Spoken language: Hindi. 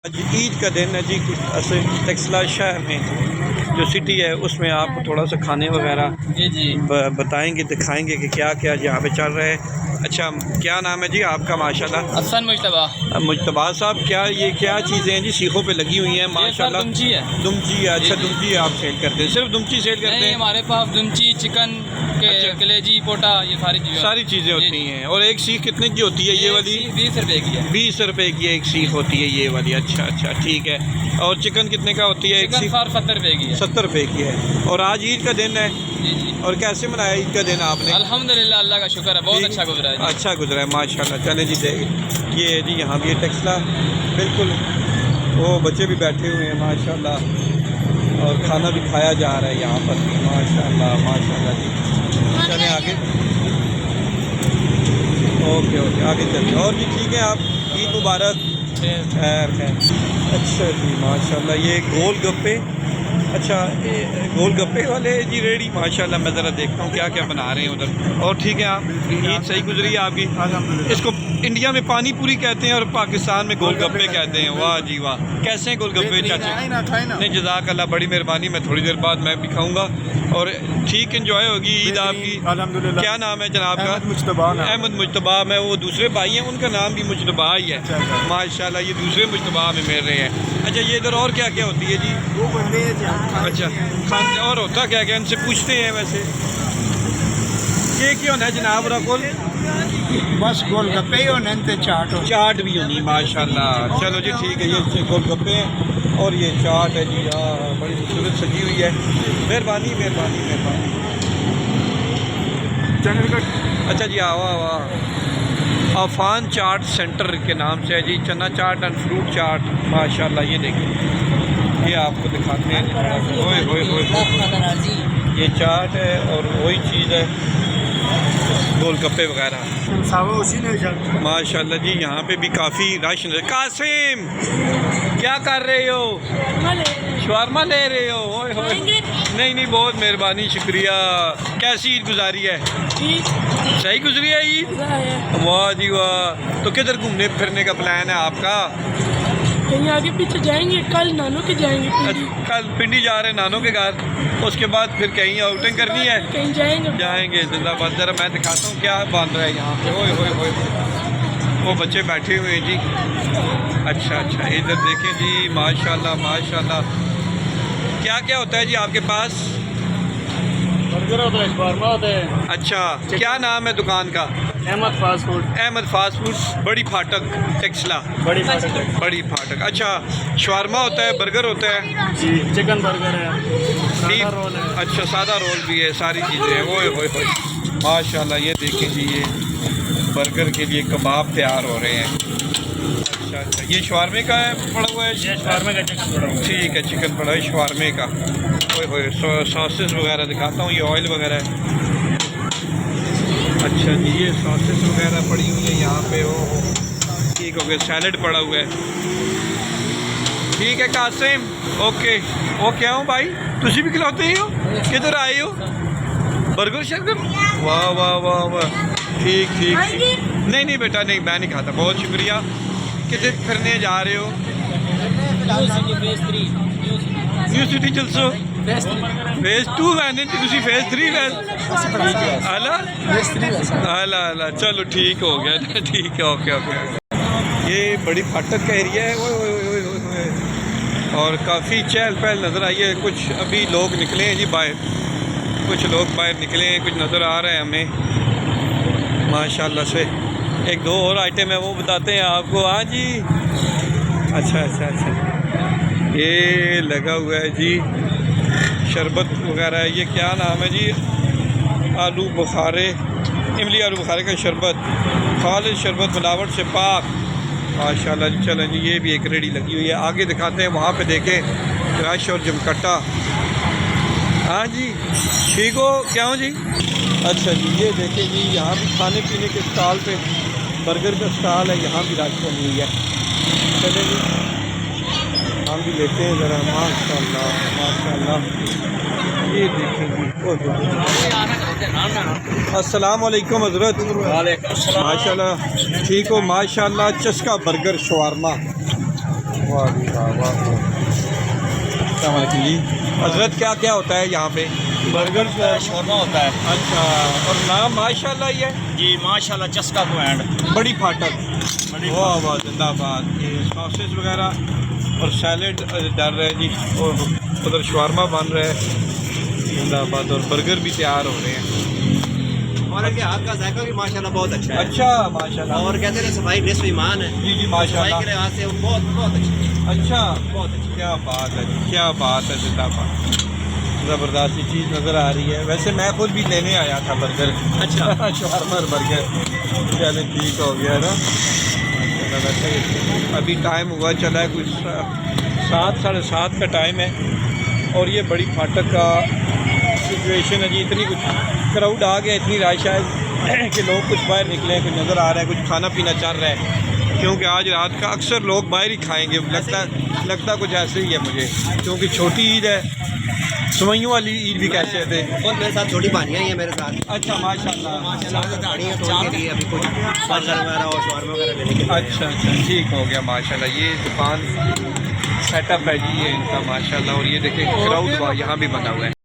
आज ईद का दिन है जी। टेक्सला शहर में जो सिटी है उसमें आपको थोड़ा सा खाने वगैरह जी बताएंगे, दिखाएंगे कि क्या क्या यहाँ पे चल रहा है। अच्छा, क्या नाम है जी आपका? माशाल्लाह हसन मुजतबा। मुजतबा साहब, ये क्या चीज़ें हैं जी सीखों पे लगी हुई हैं? माशाल्लाह दुमची है। दुमची है। अच्छा, दुमची आप सेल करते हैं? सिर्फ दुमची सेल करते हैं? हमारे पास दुमची, चिकन, कलेजी, पोटा, ये सारी चीज़ें होती हैं। और एक सीख कितने की होती है ये वाली? 20 रुपए की है। 20 रुपए की एक सीख होती है ये वाली। अच्छा अच्छा, ठीक है। और चिकन कितने का होती है एक सीख? 70 रुपए की है। 70 रुपए की है। और आज ईद का दिन है जी। और कैसे मनाया ईद का दिन आपने? अल्हम्दुलिल्लाह, अल्लाह का शुक्र है, बहुत अच्छा गुजरा है। अच्छा गुजरा है, माशाल्लाह। चले जी, ये है जी यहाँ भी टेक्सला, बिल्कुल वो बच्चे भी बैठे हुए हैं माशाल्लाह, और खाना भी खाया जा रहा है यहाँ पर भी माशाल्लाह माशाल्लाह जी। चलें आगे, ओके ओके, आगे चलते। और जी ठीक है, आप ईद मुबारक। खैर खैर। अच्छा जी माशाल्लाह, ये गोल गप्पे। अच्छा, गोल गप्पे वाले जी रेडी, माशाल्लाह। मैं ज़रा देखता हूँ क्या क्या बना रहे हैं उधर। और ठीक है, आप ईद सही गुजरी है आपकी? इसको इंडिया में पानी पूरी कहते हैं और पाकिस्तान में गोल गप्पे कहते हैं। वाह जी वाह, कैसे हैं गोल गप्पे चाचा? नहीं, जज़ाक अल्लाह, बड़ी मेहरबानी। मैं थोड़ी देर बाद मैं भी खाऊँगा। और ठीक एंजॉय होगी ईद आपकी? अल्हम्दुलिल्लाह। क्या नाम है जनाब का? अहमद मुजतबा। मैं वो दूसरे भाई हैं, उनका नाम भी मुजतबा ही है माशाल्लाह। ये दूसरे मुजतबा में मिल रहे हैं। अच्छा, ये इधर और क्या क्या होती है जी? अच्छा, खान और होता क्या क्या? इनसे पूछते हैं वैसे। ये क्या होना है जनाब? रकुल बस गोलगप्पे ही होने ते चाट भी होनी माशाल्लाह। चलो जी ठीक है, ये गोलगप्पे हैं और ये चाट है जी। हाँ, बड़ी खूबसूरत सजी हुई है। मेहरबानी मेहरबानी मेहरबानी। अच्छा जी, आवा आफान चाट सेंटर के नाम से है जी। चना चाट एंड फ्रूट चाट माशाल्लाह। ये देखिए, ये आपको दिखाते हैं। ओए होए होए, ये चाट है और वही चीज़ है गोलगप्पे वगैरह माशाल्लाह जी। यहाँ पे भी काफ़ी रश है। कासिम, क्या कर रहे हो? शवारमा ले रहे हो? ओए होए, नहीं नहीं, बहुत मेहरबानी, शुक्रिया। कैसी ईद गुजारी है? सही गुजरी है ईद? वाह जी वाह। तो किधर घूमने फिरने का प्लान है आपका? कहीं आगे पीछे जाएंगे, कल नानों के जाएंगे। कल पिंडी जा रहे हैं नानों के घर, उसके बाद फिर कहीं आउटिंग करनी है? कहीं जाएंगे। जिंदाबाद। जरा मैं दिखाता हूँ क्या बन रहा है यहाँ पे। ओए होए होए, वो बच्चे बैठे हुए हैं जी। अच्छा अच्छा, इधर देखें जी माशाल्लाह माशाल्लाह। क्या क्या होता है जी आपके पास? बर्गर होता है, शवारमा होता है। अच्छा, क्या नाम है दुकान का? Ahmed fast food. Ahmed fast food, Badi Phatak, Taxila. बड़ी फाटक। अच्छा, शवारमा होता है, बर्गर होता है जी, चिकन बर्गर है, सादा रोल है। अच्छा, सादा रोल भी है, सारी चीज़ें हैं। ओए होए होए माशाल्लाह। ये देखें जी, ये बर्गर के लिए कबाब तैयार हो रहे हैं। अच्छा अच्छा, ये शवारमे का है पड़ा हुआ है? शवारमे का चिकन पड़ा हुआ है। ठीक है, चिकन पड़ा है शवारमे का। ओए होए, सॉसेस वगैरह दिखाता हूँ, ये ऑयल वगैरह है। अच्छा जी, ये सॉसेस वगैरह पड़ी हुई है यहाँ पे। हो ठीक हो गया। सैलड पड़ा हुआ है। ठीक है कासिम, ओके। वो क्या हूँ भाई, तुझी भी खिलाते हो? किधर आए हो? बर्गर शर्गर? वाह वाह वाह वाह, ठीक ठीक। नहीं नहीं बेटा, नहीं, मैं नहीं खाता। बहुत शुक्रिया। किधर फिरने जा रहे हो? न्यू सिटी चलसो? फेज 2 वैन तुसी फेज 3 वैन आला आला आला। चलो ठीक हो गया, ठीक है, ओके ओके। ये बड़ी फाटक का एरिया है। ओए ओए ओए ओए, और काफ़ी चहल पहल नज़र आई है। कुछ अभी लोग निकले हैं जी बाहर, कुछ लोग बाहर निकले हैं, कुछ नज़र आ रहा है हमें माशाल्लाह से। एक दो और आइटम है, वो बताते हैं आपको। हाँ जी, अच्छा अच्छा अच्छा, ये लगा हुआ है जी शरबत वगैरह। ये क्या नाम है जी? आलू बुखारे, इमली आलू बुखारे का शरबत, खालिद शरबत, मिलावट से पाक माशाल्लाह जी। चलें जी, ये भी एक रेडी लगी हुई है। आगे दिखाते हैं, वहाँ पे देखें रश और जमकट्टा। हाँ जी, ठीक हो? क्या हो जी? अच्छा जी, ये देखें जी, यहाँ भी खाने पीने के स्टॉल पे बर्गर का स्टॉल है, यहाँ भी रश बनी हुई है। चलें जी, हम भी लेते हैं ज़रा। माशाल्लाह माशाल्लाह, ये देखें जी। अस्सलाम वालेकुम हज़रत। माशाल्लाह, ठीक हो? माशाल्लाह, चस्का बर्गर शवारमा, वाह जी वाह वाह। अस्सलाम वालेकुम जी। हजरत क्या क्या होता है यहाँ पे? बर्गर शोरमा होता है अच्छा, और नाम माशाल्लाह ही है जी, माशाल्लाह, चस्का को एंड बड़ी फाटक। वाह वाह जिंदाबाद। ये सॉसेस वगैरह और सैलेड डाल रहे हैं जी, और उधर शवारमा बन रहा है जिंदाबाद, और बर्गर भी तैयार हो रहे हैं। और इनके हाथ का जायका भी माशाल्लाह बहुत अच्छा है। अच्छा माशाल्लाह। और कहते हैं सफाई निस्फ ईमान है। जी जी सफाई माशाल्लाह। के लिहाज से वो बहुत बहुत अच्छी है। अच्छा बहुत अच्छी। क्या बात है जी, क्या बात है जिंदाबाद। ज़बरदस्त चीज़ नज़र आ रही है। वैसे मैं खुद भी लेने आया था बर्गर। अच्छा शवारमा और बर्गर। चले ठीक हो गया ना। वैसे अभी टाइम हुआ चला है कुछ 7 साढ़े 7 का टाइम है, और ये बड़ी फाटक का सिचुएशन है जी। इतनी कुछ क्राउड आ गया, इतनी रश है कि लोग कुछ बाहर निकले, कुछ नज़र आ रहा है, कुछ खाना पीना चल रहा है, क्योंकि आज रात का अक्सर लोग बाहर ही खाएंगे। लगता कुछ ऐसे ही है मुझे, क्योंकि छोटी ईद है। सुमैयों वाली ईद भी कैसे थे? और मेरे साथ छोटी भानियाँ ही हैं मेरे साथ। अच्छा माशाल्लाह। माशाल्लाह गाड़ी है तो उनके लिए अभी कुछ बर्गर वगैरह और शवारमा वगैरह लेने के लिए। अच्छा अच्छा ठीक हो गया माशाल्लाह। ये दुकान सेटअप है जी ये इनका माशाल्लाह, और ये देखें क्राउड यहाँ भी बना हुआ है।